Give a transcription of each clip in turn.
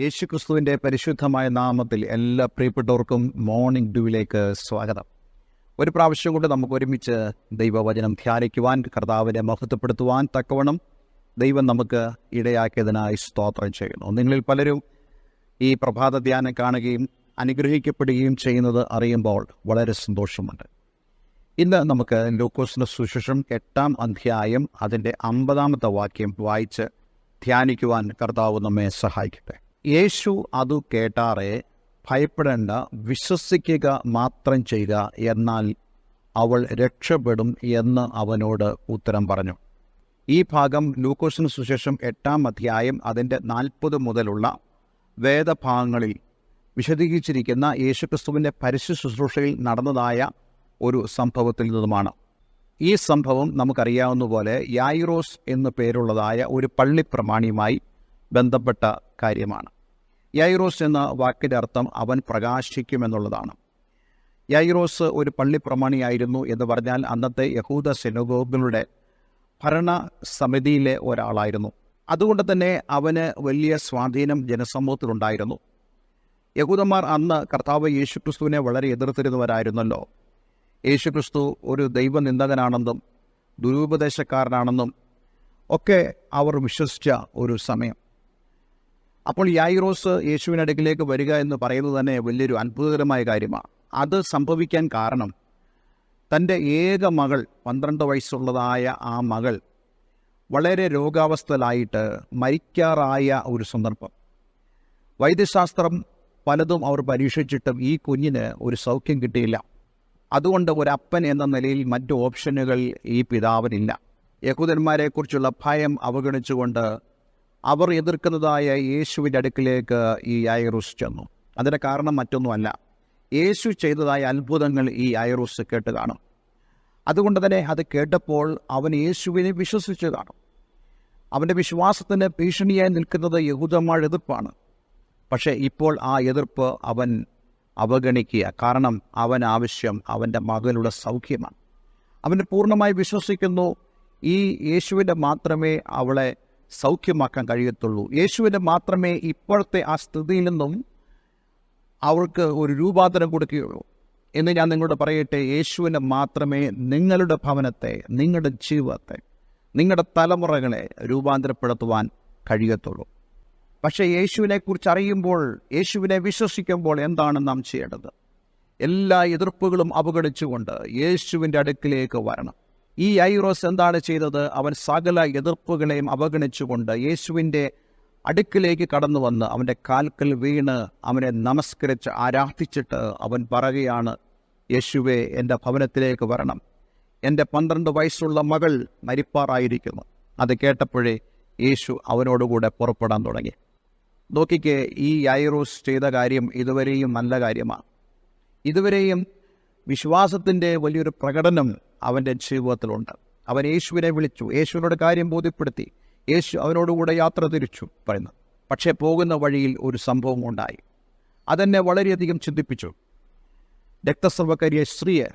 യേശുക്രിസ്തുവിൻ്റെ പരിശുദ്ധമായ നാമത്തിൽ എല്ലാ പ്രിയപ്പെട്ടവർക്കും മോർണിംഗ് ഡ്യൂവിലേക്ക് സ്വാഗതം. ഒരു പ്രാവശ്യം കൊണ്ട് നമുക്ക് ഒരുമിച്ച് ദൈവവചനം ധ്യാനിക്കുവാൻ, കർത്താവിനെ മഹത്വപ്പെടുത്തുവാൻ തക്കവണ്ണം ദൈവം നമുക്ക് ഇടയാക്കിയതിനായി സ്തോത്രം ചെയ്യുന്നു. നിങ്ങളിൽ പലരും ഈ പ്രഭാത ധ്യാനം കാണുകയും അനുഗ്രഹിക്കപ്പെടുകയും ചെയ്യുന്നത് അറിയുമ്പോൾ വളരെ സന്തോഷമുണ്ട്. ഇന്ന് നമുക്ക് ലൂക്കോസിന്റെ സുവിശേഷം 8-ാം അധ്യായം അതിൻ്റെ 50-ാമത്തെ വാക്യം വായിച്ച് ധ്യാനിക്കുവാൻ കർത്താവ് നമ്മെ സഹായിക്കട്ടെ. യേശു അതു കേട്ടാറെ, ഭയപ്പെടേണ്ട, വിശ്വസിക്കുക മാത്രം ചെയ്യുക, എന്നാൽ അവൾ രക്ഷപ്പെടും എന്ന് അവനോട് ഉത്തരം പറഞ്ഞു. ഈ ഭാഗം ലൂക്കോസിന് സുശേഷം 8-ാം അധ്യായം അതിൻ്റെ 40 മുതലുള്ള വേദഭാഗങ്ങളിൽ വിശദീകരിച്ചിരിക്കുന്ന യേശുക്രിസ്തുവിൻ്റെ പരസ്യ ശുശ്രൂഷയിൽ നടന്നതായ ഒരു സംഭവത്തിൽ നിന്നുമാണ്. ഈ സംഭവം നമുക്കറിയാവുന്ന പോലെ യായിറോസ് എന്നു പേരുള്ളതായ ഒരു പള്ളിപ്രമാണിയുമായി ബന്ധപ്പെട്ട കാര്യമാണ്. യായിറോസ് എന്ന വാക്കിൻ്റെ അർത്ഥം അവൻ പ്രകാശിക്കുമെന്നുള്ളതാണ്. യായിറോസ് ഒരു പള്ളിപ്രമാണിയായിരുന്നു എന്ന് പറഞ്ഞാൽ അന്നത്തെ യഹൂദ സിനഗോഗുകളുടെ ഭരണസമിതിയിലെ ഒരാളായിരുന്നു. അതുകൊണ്ട് തന്നെ അവന് വലിയ സ്വാധീനം ജനസമൂഹത്തിലുണ്ടായിരുന്നു. യഹൂദന്മാർ അന്ന് കർത്താവ് യേശുക്രിസ്തുവിനെ വളരെ എതിർത്തിരുന്നവരായിരുന്നല്ലോ. യേശുക്രിസ്തു ഒരു ദൈവനിന്ദകനാണെന്നും ദുരുപദേശക്കാരനാണെന്നും ഒക്കെ അവർ വിശ്വസിച്ച ഒരു സമയം. അപ്പോൾ യായിറോസ് യേശുവിൻ്റെ അടുക്കിലേക്ക് വരിക എന്ന് പറയുന്നത് തന്നെ വലിയൊരു അത്ഭുതകരമായ കാര്യമാണ്. അത് സംഭവിക്കാൻ കാരണം തൻ്റെ ഏക മകൾ, 12 വയസ്സുള്ളതായ ആ മകൾ വളരെ രോഗാവസ്ഥയിലായിട്ട് മരിക്കാറായ ഒരു സന്ദർഭം. വൈദ്യശാസ്ത്രം പലതും അവർ പരീക്ഷിച്ചിട്ടും ഈ കുഞ്ഞിന് ഒരു സൗഖ്യം കിട്ടിയില്ല. അതുകൊണ്ട് ഒരപ്പൻ എന്ന നിലയിൽ മറ്റു ഓപ്ഷനുകൾ ഈ പിതാവിനില്ല. യഹൂദന്മാരെക്കുറിച്ചുള്ള ഭയം അവഗണിച്ചുകൊണ്ട് അവർ എതിർക്കുന്നതായ യേശുവിൻ്റെ അടുക്കിലേക്ക് ഈ യായിറോസ് ചെന്നു. അതിൻ്റെ കാരണം മറ്റൊന്നുമല്ല, യേശു ചെയ്തതായ അത്ഭുതങ്ങൾ ഈ യായിറോസ് കേട്ട് കാണും. അതുകൊണ്ട് തന്നെ അത് കേട്ടപ്പോൾ അവൻ യേശുവിനെ വിശ്വസിച്ച് കാണും. അവൻ്റെ വിശ്വാസത്തിന് ഭീഷണിയായി നിൽക്കുന്നത് യഹൂദന്മാരുടെ എതിർപ്പാണ്. പക്ഷേ ഇപ്പോൾ ആ എതിർപ്പ് അവൻ അവഗണിക്കുക. കാരണം അവൻ ആവശ്യം അവൻ്റെ മകളുടെ സൗഖ്യമാണ്. അവന് പൂർണ്ണമായി വിശ്വസിക്കുന്നു ഈ യേശുവിൻ്റെ മാത്രമേ അവളെ സൗഖ്യമാക്കാൻ കഴിയത്തുള്ളൂ. യേശുവിൻ്റെ മാത്രമേ ഇപ്പോഴത്തെ ആ സ്ഥിതിയിൽ നിന്നും അവൾക്ക് ഒരു രൂപാന്തരം കൊടുക്കുകയുള്ളൂ എന്ന് ഞാൻ നിങ്ങളോട് പറയട്ടെ. യേശുവിനെ മാത്രമേ നിങ്ങളുടെ ഭവനത്തെ, നിങ്ങളുടെ ജീവിതത്തെ, നിങ്ങളുടെ തലമുറകളെ രൂപാന്തരപ്പെടുത്തുവാൻ കഴിയത്തുള്ളൂ. പക്ഷേ യേശുവിനെക്കുറിച്ച് അറിയുമ്പോൾ, യേശുവിനെ വിശ്വസിക്കുമ്പോൾ എന്താണ് നാം ചെയ്യേണ്ടത്? എല്ലാ എതിർപ്പുകളും അവഗണിച്ചുകൊണ്ട് യേശുവിൻ്റെ അടുക്കിലേക്ക് വരണം. ഈ യായിറോസ് എന്താണ് ചെയ്തത്? അവൻ സകല എതിർപ്പുകളെയും അവഗണിച്ചുകൊണ്ട് യേശുവിൻ്റെ അടുക്കിലേക്ക് കടന്നു വന്ന് അവൻ്റെ കാൽക്കൽ വീണ് അവനെ നമസ്കരിച്ച് ആരാധിച്ചിട്ട് അവൻ പറയുകയാണ്, യേശുവേ, എൻ്റെ ഭവനത്തിലേക്ക് വരണം, എൻ്റെ 12 വയസ്സുള്ള മകൾ മരിപ്പാറായിരിക്കുന്നു. അത് കേട്ടപ്പോഴേ യേശു അവനോടുകൂടെ പുറപ്പെടാൻ തുടങ്ങി. നോക്കിക്കേ, ഈ യായിറോസ് ചെയ്ത കാര്യം ഇതുവരെയും നല്ല കാര്യമാണ്. ഇതുവരെയും വിശ്വാസത്തിൻ്റെ വലിയൊരു പ്രകടനം അവൻ്റെ ജീവിതത്തിലുണ്ട്. അവൻ യേശുവിനെ വിളിച്ചു, യേശുവിനോട് കാര്യം ബോധ്യപ്പെടുത്തി, യേശു അവനോടുകൂടെ യാത്ര തിരിച്ചു പറയുന്നു. പക്ഷേ പോകുന്ന വഴിയിൽ ഒരു സംഭവം ഉണ്ടായി. അതെന്നെ വളരെയധികം ചിന്തിപ്പിച്ചു. രക്തസ്രവക്കാരിയ സ്ത്രീയെ,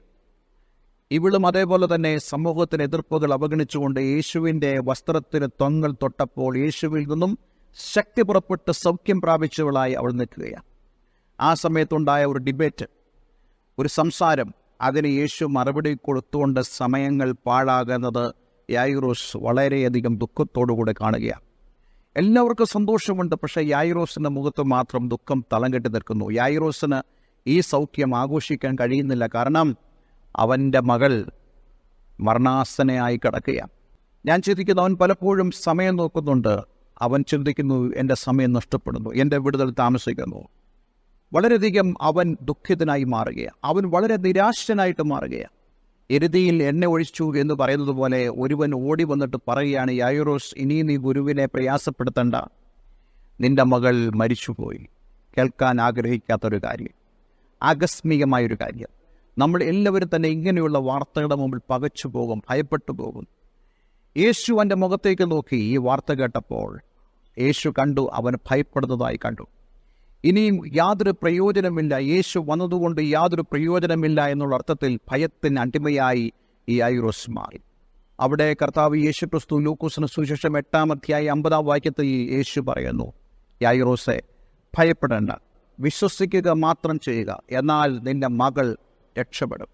ഇവളും അതേപോലെ തന്നെ സമൂഹത്തിന് എതിർപ്പുകൾ അവഗണിച്ചുകൊണ്ട് യേശുവിൻ്റെ വസ്ത്രത്തിന് തൊങ്ങൽ തൊട്ടപ്പോൾ യേശുവിൽ നിന്നും ശക്തി പുറപ്പെട്ട് സൗഖ്യം പ്രാപിച്ചവളായി അവൾ നിൽക്കുകയാണ്. ആ സമയത്തുണ്ടായ ഒരു ഡിബേറ്റ്, ഒരു സംസാരം, അതിന് യേശു മറുപടി കൊടുത്തുകൊണ്ട് സമയങ്ങൾ പാഴാകുന്നത് യായിറോസ് വളരെയധികം ദുഃഖത്തോടുകൂടെ കാണുകയാണ്. എല്ലാവർക്കും സന്തോഷമുണ്ട്, പക്ഷേ യായിറോസിൻ്റെ മുഖത്ത് മാത്രം ദുഃഖം തളം കെട്ടി നിൽക്കുന്നു. യായിറോസിന് ഈ സൗഖ്യം ആഘോഷിക്കാൻ കഴിയുന്നില്ല. കാരണം അവൻ്റെ മകൾ മരണാസന്നയായി കിടക്കുകയാണ്. ഞാൻ ചിന്തിക്കുന്നു, അവൻ പലപ്പോഴും സമയം നോക്കുന്നുണ്ട്. അവൻ ചിന്തിക്കുന്നു, എൻ്റെ സമയം നഷ്ടപ്പെടുന്നു, എൻ്റെ വിടുതൽ താമസിക്കുന്നു. വളരെയധികം അവൻ ദുഃഖിതനായി മാറുകയാണ്. അവൻ വളരെ നിരാശനായിട്ട് മാറുകയാണ്. എരുതിയിൽ എണ്ണ ഒഴിച്ചു എന്ന് പറയുന്നത് പോലെ ഒരുവൻ ഓടി വന്നിട്ട് പറയുകയാണ്, യായിറോസ്, ഇനി നീ ഗുരുവിനെ പ്രയാസപ്പെടുത്തണ്ട, നിന്റെ മകൾ മരിച്ചുപോയി. കേൾക്കാൻ ആഗ്രഹിക്കാത്തൊരു കാര്യം, ആകസ്മികമായൊരു കാര്യം. നമ്മൾ എല്ലാവരും തന്നെ ഇങ്ങനെയുള്ള വാർത്തകളുടെ മുമ്പിൽ പകച്ചു പോകും, ഭയപ്പെട്ടു പോകും. യേശു അവൻ്റെ മുഖത്തേക്ക് നോക്കി ഈ വാർത്ത കേട്ടപ്പോൾ യേശു കണ്ടു, അവൻ ഭയപ്പെടുന്നതായി കണ്ടു. ഇനിയും യാതൊരു പ്രയോജനമില്ല, യേശു വന്നതുകൊണ്ട് യാതൊരു പ്രയോജനമില്ല എന്നുള്ള അർത്ഥത്തിൽ ഭയത്തിന് അടിമയായി ഈ യായിറോസ് മാറി. അവിടെ കർത്താവ് യേശുക്രിസ്തു ലൂക്കോസിന് സുവിശേഷം 8-ാം അധ്യായം 50-ാം വാക്യത്തിൽ യേശു പറയുന്നു, യായിറോസെ, ഭയപ്പെടേണ്ട, വിശ്വസിക്കുക മാത്രം ചെയ്യുക, എന്നാൽ നിന്റെ മകൾ രക്ഷപ്പെടും.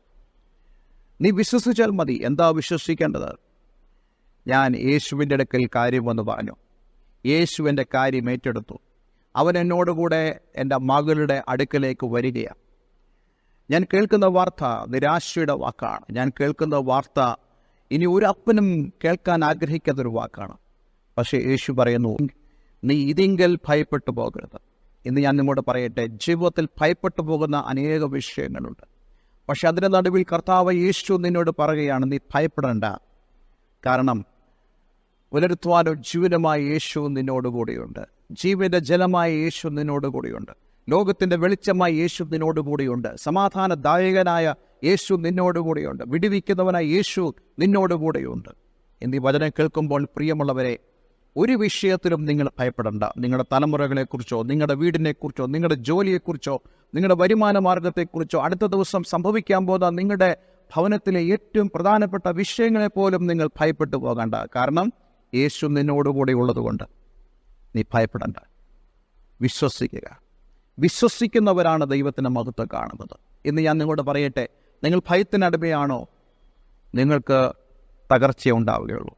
നീ വിശ്വസിച്ചാൽ മതി. എന്താ വിശ്വസിക്കേണ്ടത്? ഞാൻ യേശുവിൻ്റെ അടുക്കൽ കാര്യം വന്ന് പറഞ്ഞു. യേശു എൻ്റെ കാര്യം ഏറ്റെടുത്തു. അവൻ എന്നോടുകൂടെ എൻ്റെ മകളുടെ അടുക്കലേക്ക് വരികയാണ്. ഞാൻ കേൾക്കുന്ന വാർത്ത നിരാശയുടെ വാക്കാണ്. ഞാൻ കേൾക്കുന്ന വാർത്ത ഇനി ഒരു അപ്പനും കേൾക്കാൻ ആഗ്രഹിക്കാത്തൊരു വാക്കാണ്. പക്ഷേ യേശു പറയുന്നു, നീ ഇതിങ്കൽ ഭയപ്പെട്ടു പോകരുത്. ഇന്ന് ഞാൻ നിങ്ങളോട് പറയട്ടെ, ജീവിതത്തിൽ ഭയപ്പെട്ടു പോകുന്ന അനേക വിഷയങ്ങളുണ്ട്. പക്ഷെ അതിൻ്റെ നടുവിൽ കർത്താവ് യേശു നിന്നോട് പറയുകയാണ്, നീ ഭയപ്പെടേണ്ട. കാരണം ഉലർത്തുവാനോ ജീവനമായ യേശു നിന്നോടുകൂടിയുണ്ട്. ജീവൻ്റെ ജലമായ യേശു നിന്നോടുകൂടിയുണ്ട്. ലോകത്തിൻ്റെ വെളിച്ചമായ യേശു നിന്നോടുകൂടിയുണ്ട്. സമാധാനദായകനായ യേശു നിന്നോടുകൂടിയുണ്ട്. വിടുവിക്കുന്നവനായ യേശു നിന്നോടുകൂടിയുണ്ട്. എന്നീ വചനം കേൾക്കുമ്പോൾ പ്രിയമുള്ളവരെ, ഒരു വിഷയത്തിലും നിങ്ങൾ ഭയപ്പെടേണ്ട. നിങ്ങളുടെ തലമുറകളെക്കുറിച്ചോ, നിങ്ങളുടെ വീടിനെക്കുറിച്ചോ, നിങ്ങളുടെ ജോലിയെക്കുറിച്ചോ, നിങ്ങളുടെ വരുമാന മാർഗത്തെക്കുറിച്ചോ, അടുത്ത ദിവസം സംഭവിക്കാൻ പോകുന്ന നിങ്ങളുടെ ഭവനത്തിലെ ഏറ്റവും പ്രധാനപ്പെട്ട വിഷയങ്ങളെപ്പോലും നിങ്ങൾ ഭയപ്പെട്ടു പോകേണ്ട. കാരണം യേശു നിന്നോടുകൂടി ഉള്ളതുകൊണ്ട് നീ ഭയപ്പെടേണ്ട. വിശ്വസിക്കുക. വിശ്വസിക്കുന്നവരാണ് ദൈവത്തിൻ്റെ മഹത്വം കാണുന്നത്. ഇന്ന് ഞാൻ നിങ്ങളോട് പറയട്ടെ, നിങ്ങൾ ഭയത്തിനടിമയാണോ, നിങ്ങൾക്ക് തകർച്ചയുണ്ടാവുകയുള്ളൂ.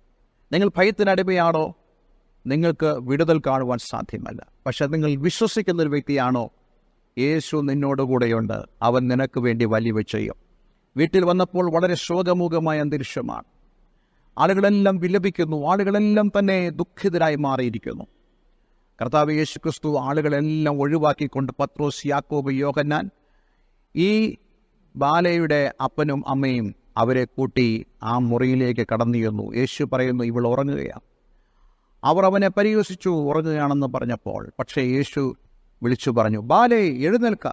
നിങ്ങൾ ഭയത്തിനടിമയാണോ, നിങ്ങൾക്ക് വിടുതൽ കാണുവാൻ സാധ്യമല്ല. പക്ഷെ നിങ്ങൾ വിശ്വസിക്കുന്നൊരു വ്യക്തിയാണോ, യേശു നിന്നോടുകൂടെയുണ്ട്. അവൻ നിനക്ക് വേണ്ടി വലിയ ചെയ്യും. വീട്ടിൽ വന്നപ്പോൾ വളരെ ശോകമുഖമായ അന്തരീക്ഷമാണ്. ആളുകളെല്ലാം വിലപിക്കുന്നു. ആളുകളെല്ലാം തന്നെ ദുഃഖിതരായി മാറിയിരിക്കുന്നു. കർത്താവ് യേശു ക്രിസ്തു ആളുകളെല്ലാം ഒഴിവാക്കിക്കൊണ്ട് പത്രോസ്, യാക്കോബ്, യോഹന്നാൻ, ഈ ബാലയുടെ അപ്പനും അമ്മയും അവരെ കൂട്ടി ആ മുറിയിലേക്ക് കടന്നു ചെന്നു. യേശു പറയുന്നു, ഇവൾ ഉറങ്ങുകയാണ്. അവർ അവനെ പരിഹസിച്ചു, ഉറങ്ങുകയാണെന്ന് പറഞ്ഞപ്പോൾ. പക്ഷേ യേശു വിളിച്ചു പറഞ്ഞു, ബാലേ, എഴുന്നേൽക്ക.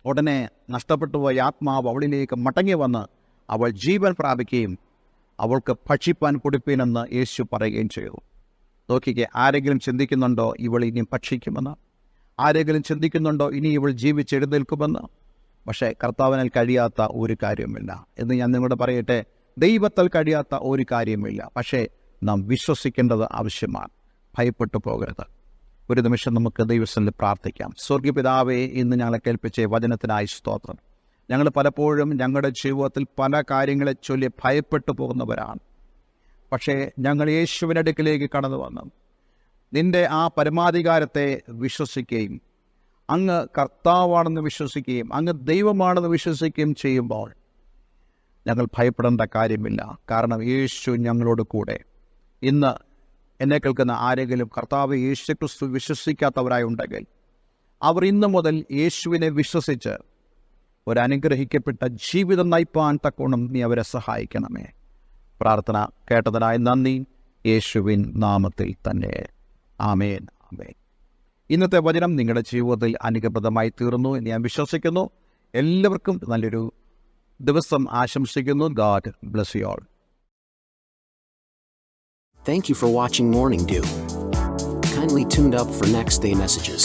ഉടനെ നഷ്ടപ്പെട്ടുപോയ ആത്മാവ് അവളിലേക്ക് മടങ്ങി വന്ന് അവൾ ജീവൻ പ്രാപിക്കുകയും അവൾക്ക് ഭക്ഷിപ്പാൻ കൊടുപ്പീനെന്ന് യേശു പറയുകയും ചെയ്തു. നോക്കിക്കേ, ആരെങ്കിലും ചിന്തിക്കുന്നുണ്ടോ ഇവൾ ഇനി ഭക്ഷിക്കുമെന്ന്? ആരെങ്കിലും ചിന്തിക്കുന്നുണ്ടോ ഇനി ഇവൾ ജീവിച്ചെഴുന്നേൽക്കുമെന്ന്? പക്ഷേ കർത്താവിനാൽ കഴിയാത്ത ഒരു കാര്യമില്ല എന്ന് ഞാൻ നിങ്ങളോട് പറയട്ടെ. ദൈവത്താൽ കഴിയാത്ത ഒരു കാര്യമില്ല. പക്ഷേ നാം വിശ്വസിക്കേണ്ടത് ആവശ്യമാണ്. ഭയപ്പെട്ടു പോകരുത്. ഒരു നിമിഷം നമുക്ക് ദൈവസന്നിധിയിൽ പ്രാർത്ഥിക്കാം. സ്വർഗ്ഗപിതാവേ, ഇന്ന് ഞങ്ങളെ കേൾപ്പിച്ച വചനത്തിനായി സ്തോത്രം. ഞങ്ങൾ പലപ്പോഴും ഞങ്ങളുടെ ജീവിതത്തിൽ പല കാര്യങ്ങളെ ചൊല്ലി ഭയപ്പെട്ടു പോകുന്നവരാണ്. പക്ഷേ ഞങ്ങൾ യേശുവിൻ്റെ അടുക്കിലേക്ക് കടന്നു വന്നു നിൻ്റെ ആ പരമാധികാരത്തെ വിശ്വസിക്കുകയും അങ്ങ് കർത്താവാണെന്ന് വിശ്വസിക്കുകയും അങ്ങ് ദൈവമാണെന്ന് വിശ്വസിക്കുകയും ചെയ്യുമ്പോൾ ഞങ്ങൾ ഭയപ്പെടേണ്ട കാര്യമില്ല. കാരണം യേശു ഞങ്ങളോട് കൂടെ. ഇന്ന് എന്നെ കേൾക്കുന്ന ആരെങ്കിലും കർത്താവ് യേശു ക്രിസ്തു വിശ്വസിക്കാത്തവരായി ഉണ്ടെങ്കിൽ അവർ ഇന്നു മുതൽ യേശുവിനെ വിശ്വസിച്ച് ഒരനുഗ്രഹിക്കപ്പെട്ട ജീവിതം നയിപ്പാൻ തക്കോണം നീ അവരെ സഹായിക്കണമേ. പ്രാർത്ഥന കേട്ടതിനായി നന്ദി. യേശുവിൻ നാമത്തിൽ തന്നെ. ആമേൻ, ആമേൻ. ഇന്നത്തെ വചനം നിങ്ങളുടെ ജീവിതത്തിൽ അനുഗ്രഹപ്രദമായി തീർന്നു എന്ന് ഞാൻ വിശ്വസിക്കുന്നു. എല്ലാവർക്കും നല്ലൊരു ദിവസം ആശംസിക്കുന്നു. God bless you all. Thank you for watching Morning Dew. Kindly tuned up for next day messages.